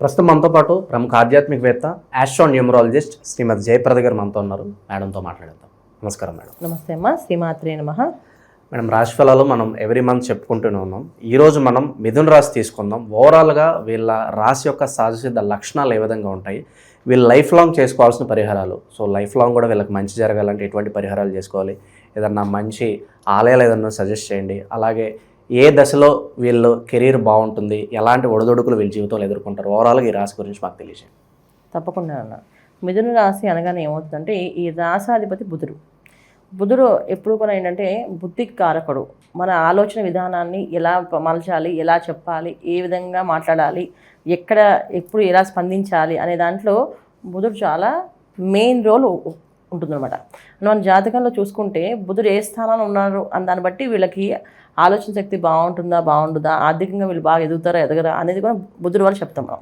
ప్రస్తుతం మనతో పాటు ప్రముఖ ఆధ్యాత్మికవేత్త ఆస్ట్రోన్యూమరాలజిస్ట్ శ్రీమతి జయప్రద గారు మనతో ఉన్నారు. మేడంతో మాట్లాడేద్దాం. నమస్కారం మేడం. నమస్తే అమ్మా, శ్రీమాత్రే నమః. మేడం, రాశి ఫలాలు మనం ఎవ్రీ మంత్ చెప్పుకుంటూనే ఉన్నాం. ఈరోజు మనం మిథున రాశి తీసుకుందాం. ఓవరాల్గా వీళ్ళ రాశి యొక్క సహజసిద్ధ లక్షణాలు ఏ విధంగా ఉంటాయి, వీళ్ళు లైఫ్ లాంగ్ చేసుకోవాల్సిన పరిహారాలు, సో లైఫ్ లాంగ్ కూడా వీళ్ళకి మంచి జరగాలంటే ఎటువంటి పరిహారాలు చేసుకోవాలి, ఏదన్నా మంచి ఆలయాలు ఏదన్నా సజెస్ట్ చేయండి. అలాగే ఏ దశలో వీళ్ళు కెరీర్ బాగుంటుంది, ఎలాంటి ఒడిదొడుకులు వీళ్ళ జీవితంలో ఎదుర్కొంటారు, ఓవరాల్గా ఈ రాశి గురించి మాకు తెలియజేయండి. తప్పకుండా అన్న. మిథున రాశి అనగానే ఏమవుతుందంటే ఈ రాశాధిపతి బుధుడు ఎప్పుడు కూడా ఏంటంటే బుద్ధికి కారకుడు. మన ఆలోచన విధానాన్ని ఎలా మలచాలి, ఎలా చెప్పాలి, ఏ విధంగా మాట్లాడాలి, ఎక్కడ ఎప్పుడు ఎలా స్పందించాలి అనే దాంట్లో బుధుడు చాలా మెయిన్ రోల్ ఉంటుందన్నమాట. మన జాతకంలో చూసుకుంటే బుధుడు ఏ స్థానంలో ఉన్నారు అని దాన్ని బట్టి వీళ్ళకి ఆలోచన శక్తి బాగుంటుందా, ఆర్థికంగా వీళ్ళు బాగా ఎదగరా అనేది కూడా బుధుడు వాళ్ళు చెప్తాం మనం.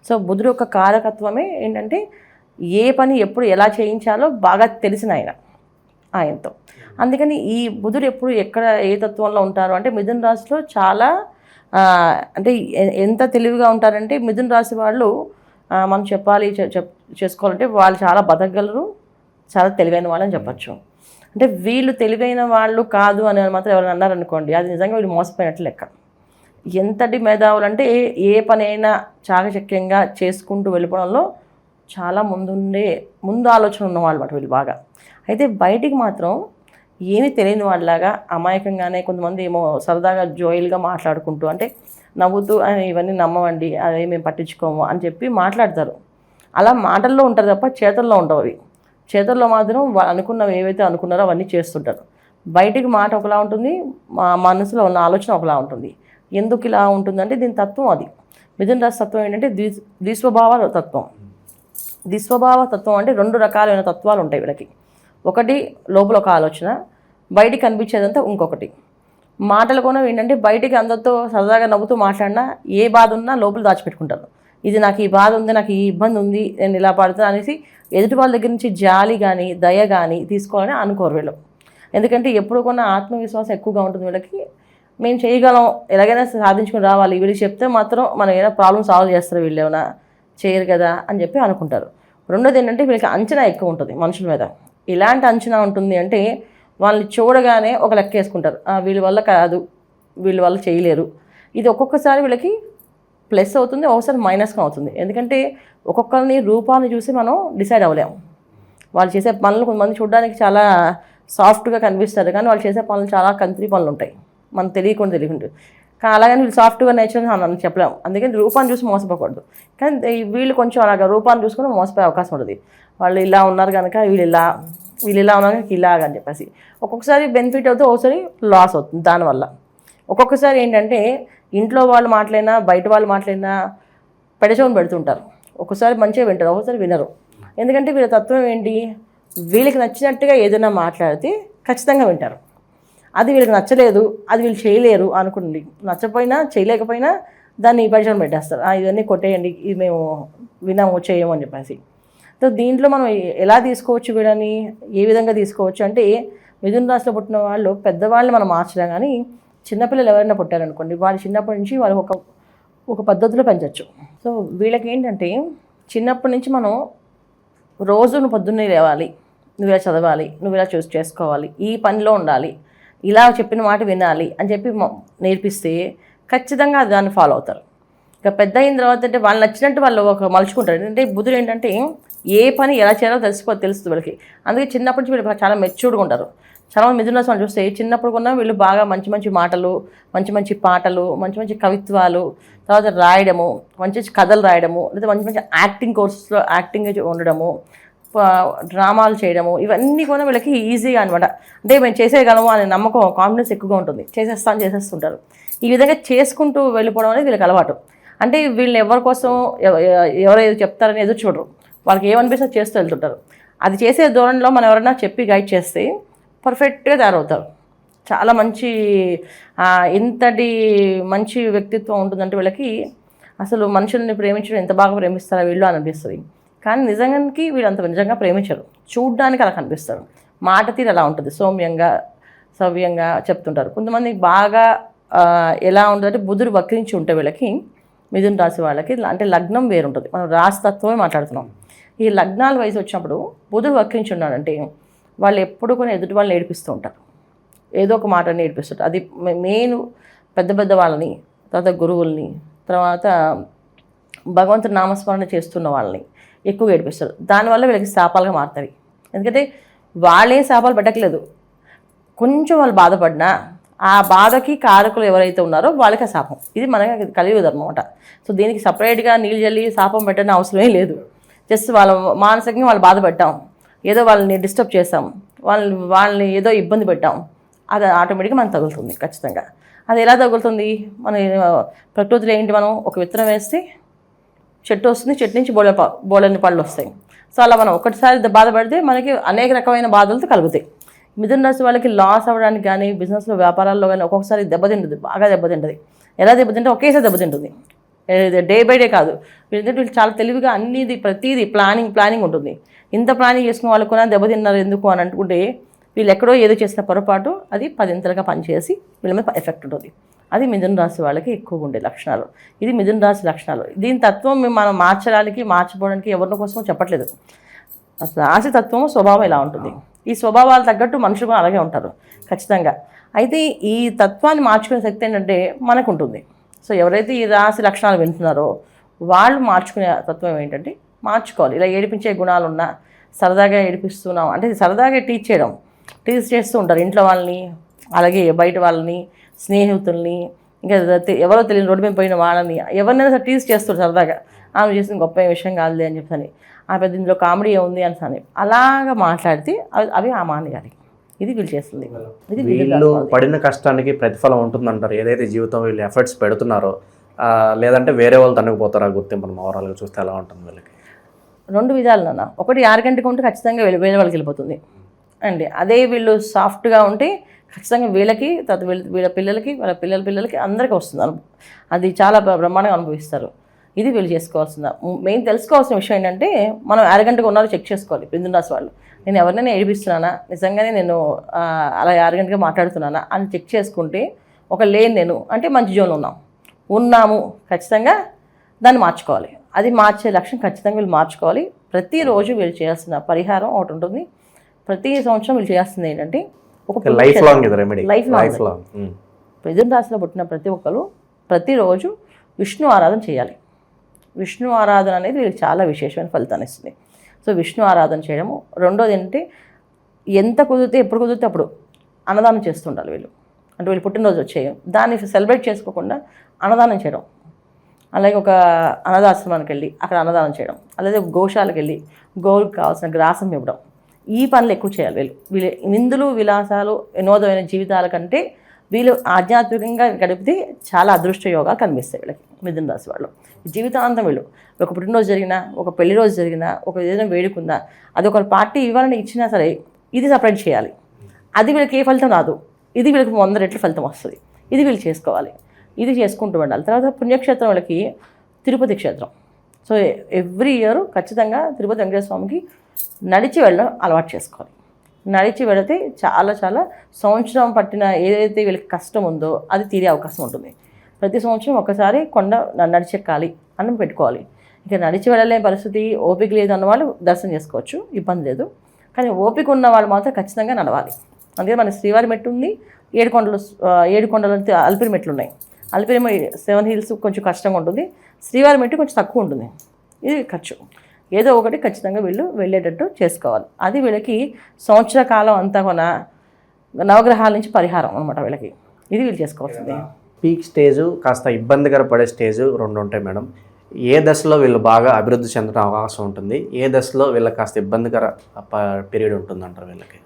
సో బుధుడు యొక్క కారకత్వమే ఏంటంటే ఏ పని ఎప్పుడు ఎలా చేయించాలో బాగా తెలిసిన ఆయనతో. అందుకని ఈ బుధుడు ఎప్పుడు ఎక్కడ ఏ తత్వంలో ఉంటారు అంటే మిథున రాశిలో చాలా అంటే ఎంత తెలివిగా ఉంటారంటే మిథున రాశి వాళ్ళు మనం చెప్పాలి చేసుకోవాలంటే వాళ్ళు చాలా బతకగలరు, చాలా తెలివైన వాళ్ళని చెప్పచ్చు. అంటే వీళ్ళు తెలివైన వాళ్ళు కాదు అని మాత్రం ఎవరైనా అన్నారనుకోండి, అది నిజంగా వీళ్ళు మోసపోయినట్లు లెక్క. ఎంతటి మేధావులు అంటే ఏ పనైనా చాకచక్యంగా చేసుకుంటూ వెళ్ళిపోవడంలో చాలా ముందు ఆలోచన ఉన్నవాళ్ళు అన్నమాట వీళ్ళు బాగా. అయితే బయటికి మాత్రం ఏమీ తెలియని వాళ్ళలాగా అమాయకంగానే కొంతమంది ఏమో సరదాగా జోయిల్గా మాట్లాడుకుంటూ అంటే నవ్వుతూ ఇవన్నీ నమ్మవండి, అదే మేము పట్టించుకోము అని చెప్పి మాట్లాడతారు. అలా మాటల్లో ఉంటారు తప్ప చేతల్లో ఉండవు అవి. చేతుల్లో మాత్రం వాళ్ళు అనుకున్నవి ఏవైతే అనుకున్నారో అవన్నీ చేస్తుంటారు. బయటికి మాట ఒకలా ఉంటుంది, మా మనసులో ఉన్న ఆలోచన ఒకలా ఉంటుంది. ఎందుకు ఇలా ఉంటుందంటే దీని తత్వం అది. మిథున రాశి తత్వం ఏంటంటే ద్విస్వభావ తత్వం. ద్విస్వభావ తత్వం అంటే రెండు రకాలైన తత్వాలు ఉంటాయి వీళ్ళకి. ఒకటి లోపల ఒక ఆలోచన, బయటికి కనిపించేదంతా ఇంకొకటి. మాటలు కూడా ఏంటంటే బయటికి అందరితో సరదాగా నవ్వుతూ మాట్లాడినా ఏ బాధ ఉన్నా లోపల దాచిపెట్టుకుంటారు. ఇది నాకు ఈ బాధ ఉంది, నాకు ఈ ఇబ్బంది ఉంది, నేను ఇలా పడుతున్నా అనేసి ఎదుటి వాళ్ళ దగ్గర నుంచి జాలి కానీ దయ కానీ తీసుకోవాలని అనుకోరు వీళ్ళు. ఎందుకంటే ఎప్పుడు కొన్న ఆత్మవిశ్వాసం ఎక్కువగా ఉంటుంది వీళ్ళకి. మేము చేయగలం, ఎలాగైనా సాధించుకుని రావాలి, వీళ్ళకి చెప్తే మాత్రం మనం ఏదైనా ప్రాబ్లమ్ సాల్వ్ చేస్తారు, వీళ్ళు ఏమైనా చేయరు కదా అని చెప్పి అనుకుంటారు. రెండోది ఏంటంటే వీళ్ళకి అంచనా ఎక్కువ ఉంటుంది మనుషుల మీద. ఎలాంటి అంచనా ఉంటుంది అంటే వాళ్ళని చూడగానే ఒక లెక్క వేసుకుంటారు, వీళ్ళ వల్ల కాదు, వీళ్ళ వల్ల చేయలేరు. ఇది ఒక్కొక్కసారి వీళ్ళకి ప్లస్ అవుతుంది, ఒకసారి మైనస్గా అవుతుంది. ఎందుకంటే ఒక్కొక్కరిని రూపాన్ని చూసి మనం డిసైడ్ అవ్వలేము. వాళ్ళు చేసే పనులు కొంతమంది చూడడానికి చాలా సాఫ్ట్గా కనిపిస్తారు, కానీ వాళ్ళు చేసే పనులు చాలా కంత్రి పనులు ఉంటాయి, మనం తెలియకుండా కానీ అలాగని వీళ్ళు సాఫ్ట్గా నేచర్గా మనం చెప్పలేము. అందుకని రూపాన్ని చూసి మోసపోకూడదు. కానీ వీళ్ళు కొంచెం అలాగ రూపాన్ని చూసుకుని మోసపోయే అవకాశం ఉంటుంది. వాళ్ళు ఇలా ఉన్నారు కనుక వీళ్ళు ఇలా ఉన్నారు కనుక ఇలాగ అని చెప్పేసి ఒక్కొక్కసారి బెనిఫిట్ అవుతుంది, ఒకసారి లాస్ అవుతుంది దానివల్ల. ఒక్కొక్కసారి ఏంటంటే ఇంట్లో వాళ్ళు మాట్లాడినా బయట వాళ్ళు మాట్లాడినా పెడచోని పెడుతుంటారు. ఒక్కొక్కసారి మంచిగా వింటారు, ఒక్కొక్కసారి వినరు. ఎందుకంటే వీళ్ళ తత్వం ఏంటి, వీళ్ళకి నచ్చినట్టుగా ఏదైనా మాట్లాడితే ఖచ్చితంగా వింటారు. అది వీళ్ళకి నచ్చలేదు, అది వీళ్ళు చేయలేరు అనుకోండి, నచ్చపోయినా చేయలేకపోయినా దాన్ని పెడచోని పెట్టేస్తారు, ఇవన్నీ కొట్టేయండి, ఇది మేము వినాము చేయము అని చెప్పేసి. సో దీంట్లో మనం ఎలా తీసుకోవచ్చు, వీళ్ళని ఏ విధంగా తీసుకోవచ్చు అంటే మిథున రాశిలో పుట్టిన వాళ్ళు పెద్దవాళ్ళని మనం మార్చలేం, కానీ చిన్నపిల్లలు ఎవరైనా పుట్టారనుకోండి వాళ్ళు చిన్నప్పటి నుంచి వాళ్ళు ఒక పద్ధతిలో పెంచవచ్చు. సో వీళ్ళకి ఏంటంటే చిన్నప్పటి నుంచి మనం రోజు నువ్వు పొద్దున్నే లేవాలి, నువ్వు ఇలా చదవాలి, నువ్వు ఇలా చేసుకోవాలి, ఈ పనిలో ఉండాలి, ఇలా చెప్పిన మాట వినాలి అని చెప్పి నేర్పిస్తే ఖచ్చితంగా దాన్ని ఫాలో అవుతారు. ఇక పెద్ద అయిన తర్వాత అంటే వాళ్ళు నచ్చినట్టు వాళ్ళు ఒక మలుచుకుంటారు. ఏంటంటే బుధుడు ఏంటంటే ఏ పని ఎలా చేయాలో తెలుస్తుంది వీళ్ళకి. అందుకే చిన్నప్పటి నుంచి వీళ్ళు చాలా మెచ్యూర్డ్గా ఉంటారు. చాలా మిథున రాశి వాళ్ళు చూస్తే చిన్నప్పుడు కూడా వీళ్ళు బాగా మంచి మంచి మాటలు, మంచి మంచి పాటలు, మంచి మంచి కవిత్వాలు, తర్వాత రాయడము, మంచి కథలు రాయడము, లేదా మంచి మంచి యాక్టింగ్ కోర్సెస్లో యాక్టింగ్ ఉండడము, డ్రామాలు చేయడము, ఇవన్నీ కూడా వీళ్ళకి ఈజీగా అనమాట. అంటే మేము చేసేయగలము అనే నమ్మకం, కాన్ఫిడెన్స్ ఎక్కువగా ఉంటుంది. చేసేస్తుంటారు. ఈ విధంగా చేసుకుంటూ వెళ్ళిపోవడం అనేది వీళ్ళకి అలవాటు. అంటే వీళ్ళని ఎవరి కోసం ఎవరైతే చెప్తారని ఎదురు చూడరు, వాళ్ళకి ఏమనిపిస్తే చేస్తూ వెళ్తుంటారు. అది చేసే ధోరణిలో మనం ఎవరైనా చెప్పి గైడ్ చేస్తే పర్ఫెక్ట్గా తయారవుతారు. చాలా ఎంతటి మంచి వ్యక్తిత్వం ఉంటుందంటే వీళ్ళకి అసలు మనుషుల్ని ప్రేమించడం ఎంత బాగా ప్రేమిస్తారో వీళ్ళు అనిపిస్తుంది. కానీ నిజంగానికి వీళ్ళు అంత నిజంగా ప్రేమించరు, చూడ్డానికి అలా కనిపిస్తారు. మాట తీరు అలా ఉంటుంది, సౌమ్యంగా సవ్యంగా చెప్తుంటారు. కొంతమంది బాగా ఎలా ఉంటుందంటే బుధుడు వక్రించి ఉంటే వీళ్ళకి మిథున రాశి వాళ్ళకి అంటే లగ్నం వేరుంటుంది, మనం రాశి తత్వమే మాట్లాడుతున్నాం. ఈ లగ్నాల వయసు వచ్చినప్పుడు బుధుడు వక్రించి ఉన్నాడంటే వాళ్ళు ఎప్పుడు కూడా ఎదుటి వాళ్ళని ఏడిపిస్తూ ఉంటారు, ఏదో ఒక మాట నేర్పిస్తుంటారు. అది మెయిన్ పెద్ద పెద్ద వాళ్ళని, తర్వాత గురువుల్ని, తర్వాత భగవంతుని నామస్మరణ చేస్తున్న వాళ్ళని ఎక్కువగా ఏడిపిస్తారు. దానివల్ల వీళ్ళకి శాపాలుగా మారుతాయి. ఎందుకంటే వాళ్ళే శాపాలు పెట్టట్లేదు, కొంచెం వాళ్ళు బాధపడినా ఆ బాధకి కారకులు ఎవరైతే ఉన్నారో వాళ్ళకి ఆ శాపం. ఇది మనకి కలియుగ ధర్మం అనమాట. సో దీనికి సపరేట్గా నీళ్ళు చల్లి శాపం పెట్టని అవసరమే లేదు. జస్ట్ వాళ్ళ మానసికంగా వాళ్ళు బాధపడ్డాం, ఏదో వాళ్ళని డిస్టర్బ్ చేస్తాం, వాళ్ళని ఏదో ఇబ్బంది పెట్టాం, అది ఆటోమేటిక్గా మనకు తగులుతుంది ఖచ్చితంగా. అది ఎలా తగులుతుంది? మన ప్రకృతిలో ఏంటి, మనం ఒక విత్తనం వేస్తే చెట్టు వస్తుంది, చెట్టు నుంచి బోళని పళ్ళు వస్తాయి. సో అలా మనం ఒకటిసారి బాధపడితే మనకి అనేక రకమైన బాధలతో కలుగుతాయి. మిథున రాశి వాళ్ళకి లాస్ అవ్వడానికి కానీ, బిజినెస్లో వ్యాపారాల్లో కానీ ఒక్కొక్కసారి దెబ్బతింటుంది, బాగా దెబ్బతింటుంది. ఎలా దెబ్బతింటే ఒకేసారి దెబ్బతింటుంది, డే బై డే కాదు. వీళ్ళు చాలా తెలివిగా అన్నిది ప్రతిదీ ప్లానింగ్ ఉంటుంది. ఇంత ప్లానింగ్ చేసుకున్న వాళ్ళు కూడా దెబ్బతిన్నారు ఎందుకు అని అనుకుంటే వీళ్ళు ఎక్కడో ఏదో చేసిన పొరపాటు అది 10 ఇంతలుగా పనిచేసి వీళ్ళ మీద ఎఫెక్ట్ ఉంటుంది. అది మిథున రాశి వాళ్ళకి ఎక్కువగా ఉండే లక్షణాలు. ఇది మిథున రాశి లక్షణాలు. దీని తత్వం మనం మార్చపోవడానికి ఎవరిని కోసమో చెప్పట్లేదు. రాశి తత్వం స్వభావం ఇలా ఉంటుంది. ఈ స్వభావాలు తగ్గట్టు మనుషులు కూడా అలాగే ఉంటారు ఖచ్చితంగా. అయితే ఈ తత్వాన్ని మార్చుకునే శక్తి ఏంటంటే మనకు ఉంటుంది. సో ఎవరైతే ఈ రాశి లక్షణాలు వింటున్నారో వాళ్ళు మార్చుకునే తత్వం ఏంటంటే మార్చుకోవాలి. ఇలా ఏడిపించే గుణాలు ఉన్నా, సరదాగా ఏడిపిస్తున్నాం అంటే సరదాగా టీచ్ చేస్తూ ఉంటారు ఇంట్లో వాళ్ళని, అలాగే బయట వాళ్ళని, స్నేహితుల్ని, ఇంకా ఎవరో తెలియని రోడ్డు మీద పోయిన వాళ్ళని ఎవరినైనా సరే టీజ్ చేస్తారు సరదాగా. ఆమె చేసిన గొప్ప విషయం కాదులే అని చెప్పని, ఆ పెద్ద ఇందులో కామెడీ ఉంది అని అలాగా మాట్లాడితే అవి ఆ మానేయాలి. ఇది వీళ్ళు చేస్తుంది. ఇది వీళ్ళు పడిన కష్టానికి ప్రతిఫలం ఉంటుందంటారు. ఏదైతే జీవితం వీళ్ళు ఎఫర్ట్స్ పెడుతున్నారో, లేదంటే వేరే వాళ్ళు తనకపోతారు ఆ గుర్తింపు ఓవరాల్గా చూస్తే ఎలా ఉంటుంది వీళ్ళకి? 2 విధాలు నాన్న. ఒకటి 6 గంటలకు ఉంటే ఖచ్చితంగా వేరే వాళ్ళకి వెళ్ళిపోతుంది అండి. అదే వీళ్ళు సాఫ్ట్గా ఉంటే ఖచ్చితంగా వీళ్ళకి, తర్వాత వీళ్ళ పిల్లలకి, వాళ్ళ పిల్లలకి అందరికీ వస్తుంది. అది చాలా బ్రహ్మాండంగా అనుభవిస్తారు. ఇది వీళ్ళు చేసుకోవాల్సిందా. మెయిన్ తెలుసుకోవాల్సిన విషయం ఏంటంటే మనం 6 గంటలకు ఉన్నారో చెక్ చేసుకోవాలి. మిథున రాశి వాళ్ళు నేను ఎవరినైనా ఏడిపిస్తున్నానా, నిజంగానే నేను అలా 6 గంటగా మాట్లాడుతున్నానా అని చెక్ చేసుకుంటే ఒక నేను అంటే మంచి జోన్ ఉన్నాము ఖచ్చితంగా దాన్ని మార్చుకోవాలి. అది మార్చే లక్ష్యం ఖచ్చితంగా వీళ్ళు మార్చుకోవాలి. ప్రతిరోజు వీళ్ళు చేయాల్సిన పరిహారం ఒకటి ఉంటుంది. ప్రతి సంవత్సరం వీళ్ళు చేయాల్సింది ఏంటంటే ఒక లైఫ్ లాంగ్ మిథున రాశిలో పుట్టిన ప్రతి ఒక్కరు ప్రతిరోజు విష్ణు ఆరాధన చేయాలి. విష్ణు ఆరాధన అనేది వీళ్ళకి చాలా విశేషమైన ఫలితాన్ని ఇస్తుంది. సో విష్ణు ఆరాధన చేయడము. రెండోది ఏంటంటే ఎంత కుదిరితే ఎప్పుడు కుదిరితే అప్పుడు అన్నదానం చేస్తుండాలి వీళ్ళు. అంటే వీళ్ళు పుట్టినరోజు వచ్చేయం దాన్ని సెలబ్రేట్ చేసుకోకుండా అన్నదానం చేయడం, అలాగే ఒక అనాథాశ్రమానికి వెళ్ళి అక్కడ అన్నదానం చేయడం, అలాగే గోశాలకు వెళ్ళి గోవులకు కావాల్సిన గ్రాసం ఇవ్వడం, ఈ పనులు ఎక్కువ చేయాలి వీళ్ళు. విందులు విలాసాలు వినోదమైన జీవితాల కంటే వీళ్ళు ఆధ్యాత్మికంగా గడిపితే చాలా అదృష్ట యోగాలు కనిపిస్తాయి వీళ్ళకి. మిథున రాశి వాళ్ళు జీవితాంతం వీళ్ళు ఒక పుట్టినరోజు జరిగినా, ఒక పెళ్లి రోజు జరిగినా, ఒక ఏదైనా వేడుకుందా, అది ఒక పార్టీ ఇవ్వాలని ఇచ్చినా సరే ఇది సపరేట్ చేయాలి. అది వీళ్ళకి ఏ ఫలితం రాదు, ఇది వీళ్ళకి 100 రెట్లు ఫలితం వస్తుంది. ఇది వీళ్ళు చేసుకోవాలి. ఇది చేసుకుంటూ ఉండాలి. తర్వాత పుణ్యక్షేత్రం వాళ్ళకి తిరుపతి క్షేత్రం. సో ఎవ్రీ ఇయర్ ఖచ్చితంగా తిరుపతి వెంకటేశ్వర స్వామికి నడిచి వెళ్ళడం అలవాటు చేసుకోవాలి. నడిచి వెళితే చాలా సంవత్సరం పట్టిన ఏదైతే వీళ్ళకి కష్టం ఉందో అది తీరే అవకాశం ఉంటుంది. ప్రతి సంవత్సరం ఒకసారి కొండ నడిచెక్కాలి అని పెట్టుకోవాలి. ఇక నడిచి వెళ్ళలేని పరిస్థితి, ఓపిక లేదు అన్న వాళ్ళు దర్శనం చేసుకోవచ్చు, ఇబ్బంది లేదు. కానీ ఓపిక ఉన్న వాళ్ళు మాత్రం ఖచ్చితంగా నడవాలి. అందుకే మన శ్రీవారి మెట్టు ఉంది, 7 కొండలు అల్పిరి మెట్లు ఉన్నాయి. అల్పిరి 7 హిల్స్ కొంచెం కష్టంగా ఉంటుంది, శ్రీవారి మెట్టు కొంచెం తక్కువ ఉంటుంది. ఇది ఖర్చు. ఏదో ఒకటి ఖచ్చితంగా వీళ్ళు వెళ్ళేటట్టు చేసుకోవాలి. అది వీళ్ళకి సంవత్సర కాలం అంతా కూడా నవగ్రహాల నుంచి పరిహారం అనమాట వీళ్ళకి. ఇది వీళ్ళు చేసుకోవాల్సింది. పీక్ స్టేజు కాస్త ఇబ్బందికర పడే స్టేజు 2 ఉంటాయి మేడం. ఏ దశలో వీళ్ళు బాగా అభివృద్ధి చెందడం అవకాశం ఉంటుంది, ఏ దశలో వీళ్ళకి కాస్త ఇబ్బందికర పీరియడ్ ఉంటుందంటారు వీళ్ళకి?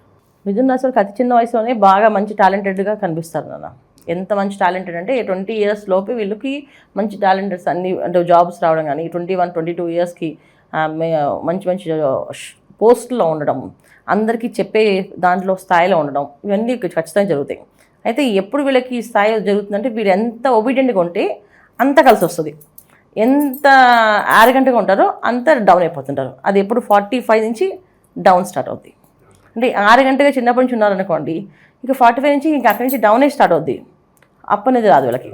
మిథున రాశి వాళ్ళకి అతి చిన్న వయసులోనే బాగా మంచి టాలెంటెడ్గా కనిపిస్తారు నాన్న. ఎంత మంచి టాలెంటెడ్ అంటే 20 ఇయర్స్ లోపే వీళ్ళకి మంచి టాలెంటెడ్స్ అన్ని అంటే జాబ్స్ రావడం కానీ, 21, 22 ఇయర్స్కి మంచి పోస్టుల్లో ఉండడం, అందరికీ చెప్పే దాంట్లో స్థాయిలో ఉండడం, ఇవన్నీ ఖచ్చితంగా జరుగుతాయి. అయితే ఎప్పుడు వీళ్ళకి ఈ స్థాయి జరుగుతుందంటే వీళ్ళు ఎంత ఒబీడియంట్గా ఉంటే అంత కలిసి వస్తుంది. ఎంత యారగెంట్గా ఉంటారో అంత డౌన్ అయిపోతుంటారు. అది ఎప్పుడు 45 నుంచి డౌన్ స్టార్ట్ అవుద్ది. అంటే 6 గంటగా చిన్నప్పటి నుంచి ఉన్నారనుకోండి, ఇక 45 నుంచి ఇంక అక్కడి నుంచి డౌనే స్టార్ట్ అవుద్ది. అప్ అనేది రాదు వీళ్ళకి.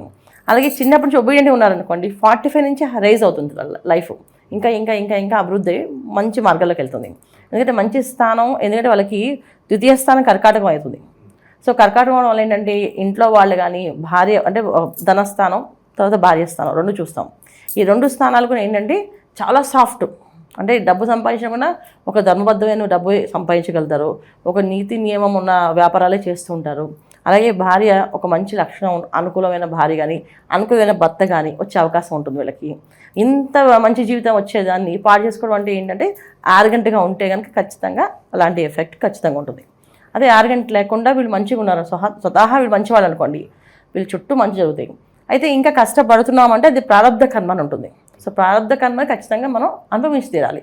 అలాగే చిన్నప్పటి నుంచి ఒబీడియంట్గా ఉన్నారనుకోండి 45 నుంచి రైజ్ అవుతుంది వాళ్ళ లైఫ్, ఇంకా ఇంకా ఇంకా ఇంకా అభివృద్ధి మంచి మార్గాల్లోకి వెళ్తుంది. ఎందుకంటే మంచి స్థానం, ఎందుకంటే వాళ్ళకి ద్వితీయ స్థానం కర్కాటకం అవుతుంది. సో కర్కాటకం వల్ల ఏంటంటే ఇంట్లో వాళ్ళు కానీ భార్య అంటే ధనస్థానం, తర్వాత భార్యస్థానం రెండు చూస్తాం. ఈ రెండు స్థానాలు కూడా ఏంటంటే చాలా సాఫ్ట్, అంటే డబ్బు సంపాదించకుండా ఒక ధర్మబద్ధమైన డబ్బు సంపాదించగలుగుతారు, ఒక నీతి నియమం ఉన్న వ్యాపారాలే చేస్తూ ఉంటారు. అలాగే భార్య ఒక మంచి లక్షణం, అనుకూలమైన భార్య కానీ అనుకూలమైన భర్త కానీ వచ్చే అవకాశం ఉంటుంది వీళ్ళకి. ఇంత మంచి జీవితం వచ్చేదాన్ని పాడు చేసుకోవడం అంటే ఏంటంటే ఆర్గెంట్గా ఉంటే కనుక ఖచ్చితంగా అలాంటి ఎఫెక్ట్ ఖచ్చితంగా ఉంటుంది. అదే ఆర్గెంట్ లేకుండా వీళ్ళు మంచిగా ఉన్నారు, స్వతహా వీళ్ళు మంచి వాళ్ళు అనుకోండి, వీళ్ళ చుట్టూ మంచి జరుగుతాయి. అయితే ఇంకా కష్టపడుతున్నామంటే అది ప్రారంధ కర్మ అని ఉంటుంది. సో ప్రారంధ కర్మ ఖచ్చితంగా మనం అనుభవించి తీరాలి.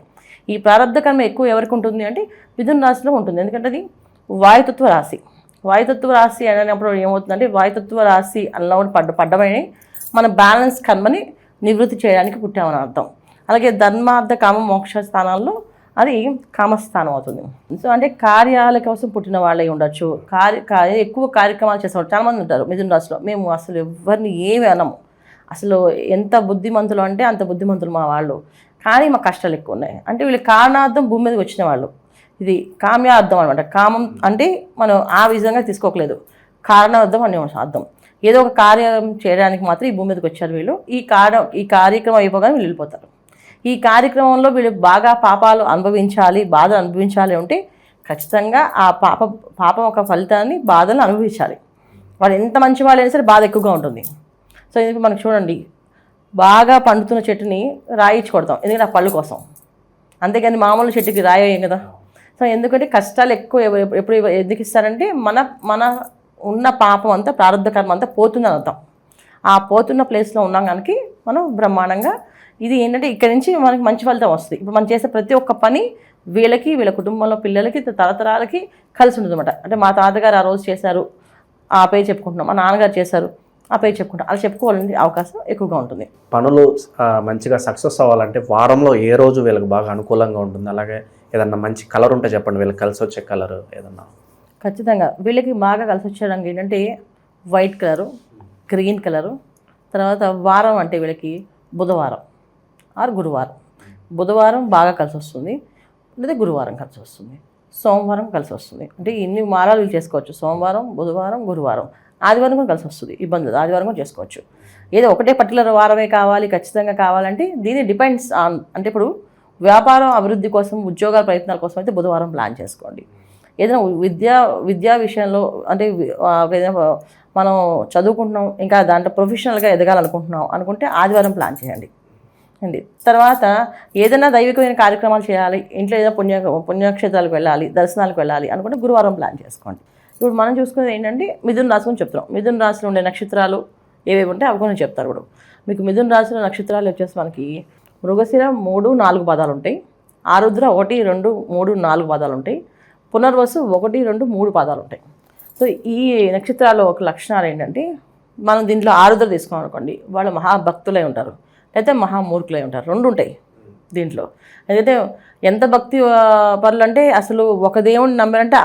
ఈ ప్రారంధ కర్మ ఎక్కువ ఎవరికి ఉంటుంది అంటే మిథున రాశిలో ఉంటుంది. ఎందుకంటే అది వాయుతత్వ రాశి. వాయుతత్వ రాశి అనేటప్పుడు ఏమవుతుందంటే వాయుతత్వ రాశి అలా పడ్డమని మన బ్యాలెన్స్ కర్మని నివృత్తి చేయడానికి పుట్టామని అర్థం. అలాగే ధర్మార్థ కామ మోక్ష స్థానాల్లో అది కామస్థానం అవుతుంది. సో అంటే కార్యాల కోసం పుట్టిన వాళ్ళే ఉండొచ్చు, ఎక్కువ కార్యక్రమాలు చేసేవాళ్ళు చాలామంది ఉంటారు మిథున రాశిలో. మేము అసలు ఎవరిని ఏమి అనము, అసలు ఎంత బుద్ధిమంతులు అంటే అంత బుద్ధిమంతులు మా వాళ్ళు, కానీ మా కష్టాలు ఎక్కువ ఉన్నాయి. అంటే వీళ్ళు కారణార్థం భూమి మీదకి వచ్చిన వాళ్ళు, ఇది కామ్యార్థం అనమాట. కామం అంటే మనం ఆ విధంగా తీసుకోకలేదు, కారణార్థం అనే అర్థం. ఏదో ఒక కార్యం చేయడానికి మాత్రం ఈ భూమి మీదకి వచ్చారు వీళ్ళు. ఈ కార్యక్రమం అయిపోగానే వీళ్ళు వెళ్ళిపోతారు. ఈ కార్యక్రమంలో వీళ్ళు బాగా పాపాలు అనుభవించాలి, బాధలు అనుభవించాలి అంటే ఖచ్చితంగా ఆ పాపం ఒక ఫలితాన్ని బాధలను అనుభవించాలి. వాళ్ళు ఎంత మంచి వాళ్ళు అయినా సరే బాధ ఎక్కువగా ఉంటుంది. సో ఎందుకు మనకు చూడండి, బాగా పండుతున్న చెట్టుని రాయించి కొడతాం, ఎందుకంటే ఆ పళ్ళు కోసం, అంతేగాని మామూలు చెట్టుకి రాయేయం కదా. సో ఎందుకంటే కష్టాలు ఎక్కువ ఎప్పుడు ఎందుకు ఇస్తారంటే మన ఉన్న పాపం అంతా ప్రారంధ కర్మ అంతా పోతుందని అర్థం. ఆ పోతున్న ప్లేస్లో ఉన్నాం కనుక మనం బ్రహ్మాండంగా ఇది ఏంటంటే ఇక్కడి నుంచి మనకి మంచి ఫలితం వస్తుంది. ఇప్పుడు మనం చేసే ప్రతి ఒక్క పని వీళ్ళకి, వీళ్ళ కుటుంబంలో పిల్లలకి, తరతరాలకి కలిసి ఉంటుంది అనమాట. అంటే మా తాతగారు ఆ రోజు చేశారు, ఆ పేరు చెప్పుకుంటున్నాం, మా నాన్నగారు చేశారు, ఆ పేరు చెప్పుకుంటాం, అలా చెప్పుకోవాలని అవకాశం ఎక్కువగా ఉంటుంది. పనులు మంచిగా సక్సెస్ అవ్వాలంటే వారంలో ఏ రోజు వీళ్ళకి బాగా అనుకూలంగా ఉంటుంది? అలాగే ఏదన్నా మంచి కలర్ ఉంటే చెప్పండి, వీళ్ళకి కలిసి వచ్చే కలర్ ఏదన్నా. ఖచ్చితంగా వీళ్ళకి బాగా కలిసి వచ్చేయడానికి ఏంటంటే వైట్ కలరు, గ్రీన్ కలరు, తర్వాత వారం అంటే వీళ్ళకి బుధవారం ఆర్ గురువారం. బుధవారం బాగా కలిసి వస్తుంది, లేదా గురువారం కలిసి వస్తుంది, సోమవారం కలిసి వస్తుంది. అంటే ఇన్ని వారాలు వీళ్ళు చేసుకోవచ్చు, సోమవారం, బుధవారం, గురువారం. ఆదివారం కూడా కలిసి వస్తుంది, ఇబ్బంది లేదు, ఆదివారం కూడా చేసుకోవచ్చు. ఏదో ఒకటే పర్టికులర్ వారమే కావాలి ఖచ్చితంగా కావాలంటే దీని డిపెండ్స్ ఆన్, అంటే ఇప్పుడు వ్యాపారం అభివృద్ధి కోసం, ఉద్యోగాల ప్రయత్నాల కోసం అయితే బుధవారం ప్లాన్ చేసుకోండి. ఏదైనా విద్యా విషయంలో అంటే మనం చదువుకుంటున్నాం, ఇంకా దాంట్లో ప్రొఫెషనల్గా ఎదగాలనుకుంటున్నాం అనుకుంటే ఆదివారం ప్లాన్ చేయండి అండి. తర్వాత ఏదైనా దైవికమైన కార్యక్రమాలు చేయాలి, ఇంట్లో ఏదైనా పుణ్యక్షేత్రాలకు వెళ్ళాలి, దర్శనాలకు వెళ్ళాలి అనుకుంటే గురువారం ప్లాన్ చేసుకోండి. ఇప్పుడు మనం చూసుకునేది ఏంటంటే మిథున రాశి అని చెప్తున్నాం. మిథున రాశిలో ఉండే నక్షత్రాలు ఏవేవి ఉంటే అవి కొన్ని చెప్తారు. ఇప్పుడు మీకు మిథున రాశిలో నక్షత్రాలు వచ్చేసి మనకి మృగశిర 3, 4 పాదాలు ఉంటాయి, ఆరుద్ర 1, 2, 3, 4 పాదాలు ఉంటాయి, పునర్వసు 1, 2, 3 పాదాలు ఉంటాయి. సో ఈ నక్షత్రాల్లో ఒక లక్షణాలు ఏంటంటే మనం దీంట్లో ఆరుద్ర తీసుకున్నాం అనుకోండి, వాళ్ళు మహాభక్తులై ఉంటారు, అయితే మహామూర్ఖులై ఉంటారు, రెండు ఉంటాయి దీంట్లో. అయితే ఎంత భక్తి పరులు అంటే అసలు ఒక దేవుడిని నమ్మారంటే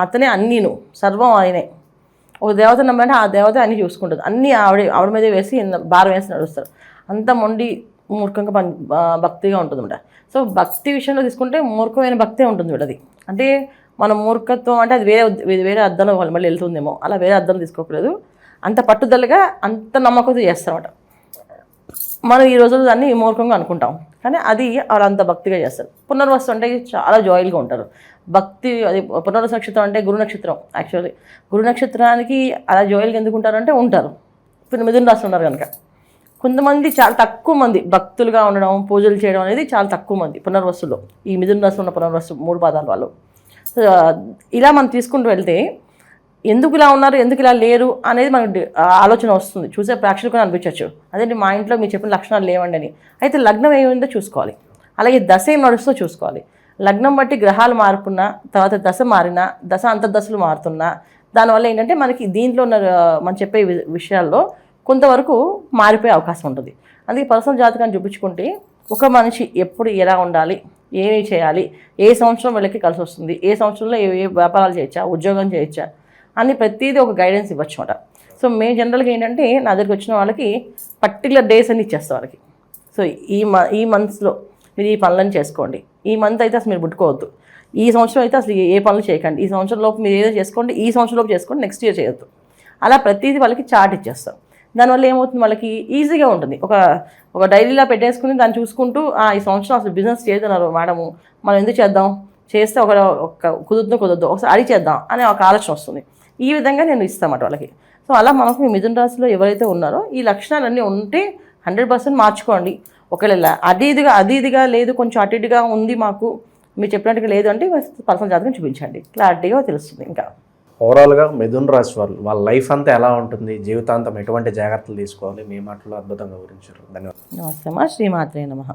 అతనే అన్నీను, సర్వం ఆయనే. ఒక దేవత నమ్మారంటే ఆ దేవత అన్నీ చూసుకుంటుంది, అన్నీ ఆవిడ మీద వేసి భారం వేసి నడుస్తారు. అంత మొండి మూర్ఖంగా భక్తిగా ఉంటుందన్నమాట. సో భక్తి విషయంలో తీసుకుంటే మూర్ఖమైన భక్తే ఉంటుంది వీళ్ళది. అంటే మన మూర్ఖత్వం అంటే అది వేరే అర్థంలో వాళ్ళు మళ్ళీ వెళ్తుందేమో, అలా వేరే అర్థంలో తీసుకోకూడదు. అంత పట్టుదలగా అంత నమ్మకంతో చేస్తారన్నమాట. మనం ఈ రోజుల్లో దాన్ని మూర్ఖంగా అనుకుంటాం, కానీ అది వాళ్ళు అంత భక్తిగా చేస్తారు. పునర్వసు అంటే చాలా జాయిల్గా ఉంటారు. భక్తి అది పునర్వసు నక్షత్రం అంటే గురు నక్షత్రం. యాక్చువల్లీ గురు నక్షత్రానికి అలా జాయిల్గా ఎందుకు ఉంటారంటే ఉంటారు. ఇప్పుడు మిథున రాశి ఉన్నారు కనుక కొంతమంది, చాలా తక్కువ మంది భక్తులుగా ఉండడం, పూజలు చేయడం అనేది చాలా తక్కువ మంది పునర్వసులో. ఈ మిథున రాశి ఉన్న పునర్వసు 3 పాదాల వాళ్ళు. ఇలా మనం తీసుకుంటూ వెళ్తే ఎందుకు ఇలా ఉన్నారు, ఎందుకు ఇలా లేరు అనేది మనకు ఆలోచన వస్తుంది. చూసే ప్రేక్షకులు అనిపించవచ్చు, అదేంటి మా ఇంట్లో మీరు చెప్పిన లక్షణాలు లేవండి అని. అయితే లగ్నం ఏమైందో చూసుకోవాలి, అలాగే దశ ఏం నడుస్తుందో చూసుకోవాలి. లగ్నం బట్టి గ్రహాలు మారుతున్నా, తర్వాత దశ మారినా, దశ అంతర్దశలు మారుతున్నా, దానివల్ల ఏంటంటే మనకి దీంట్లో ఉన్న మనం చెప్పే విషయాల్లో కొంతవరకు మారిపోయే అవకాశం ఉంటుంది. అందుకే పర్సనల్ జాతకాన్ని చూపించుకుంటే ఒక మనిషి ఎప్పుడు ఎలా ఉండాలి, ఏమి చేయాలి, ఏ సంవత్సరం వీళ్ళకి కలిసి వస్తుంది, ఏ సంవత్సరంలో ఏ వ్యాపారాలు చేయొచ్చా, ఉద్యోగం చేయొచ్చా అని ప్రతిదీ ఒక గైడెన్స్ ఇవ్వచ్చు అన్నమాట. సో మేము జనరల్గా ఏంటంటే నా దగ్గరికి వచ్చిన వాళ్ళకి పర్టికులర్ డేస్ అని ఇచ్చేస్తాం వాళ్ళకి. సో ఈ మంత్స్లో మీరు ఈ పనులను చేసుకోండి, ఈ మంత్ అయితే అసలు మీరు ముట్టుకోవద్దు, ఈ సంవత్సరం అయితే అసలు ఏ పనులు చేయకండి, ఈ సంవత్సరంలోపు మీరు ఏదో చేసుకోండి, ఈ సంవత్సరంలోపు చేసుకోండి, నెక్స్ట్ ఇయర్ చేయొద్దు. అలా ప్రతిదీ వాళ్ళకి చార్ట్ ఇచ్చేస్తాం. దానివల్ల ఏమవుతుంది, వాళ్ళకి ఈజీగా ఉంటుంది. ఒక డైరీలా పెట్టేసుకుని దాన్ని చూసుకుంటూ ఈ సంవత్సరం అసలు బిజినెస్ చేస్తున్నారు మేడము, మనం ఎందుకు చేద్దాం, చేస్తే ఒక కుదరదు ఒకసారి అడిగి చేద్దాం అనే ఒక ఆలోచన వస్తుంది. ఈ విధంగా నేను ఇస్తామాట వాళ్ళకి. సో అలా మనకు ఈ మిథున రాశిలో ఎవరైతే ఉన్నారో ఈ లక్షణాలన్నీ ఉంటే 100% మార్చుకోండి. ఒకవేళ అది ఇదిగా లేదు, కొంచెం అటు ఇటుగా ఉంది, మాకు మీరు చెప్పినట్టుగా లేదు అంటే పర్సనల్ జాతకం చూపించండి, క్లారిటీగా తెలుస్తుంది. ఇంకా ఓవరాల్గా మిథున రాశి వాళ్ళ లైఫ్ అంతా ఎలా ఉంటుంది, జీవితాంతం ఎటువంటి జాగ్రత్తలు తీసుకోవాలి, మీ మాటలో అద్భుతంగా వివరించారు. ధన్యవాదాలు. నమస్తే మా శ్రీమాత్రే నమః.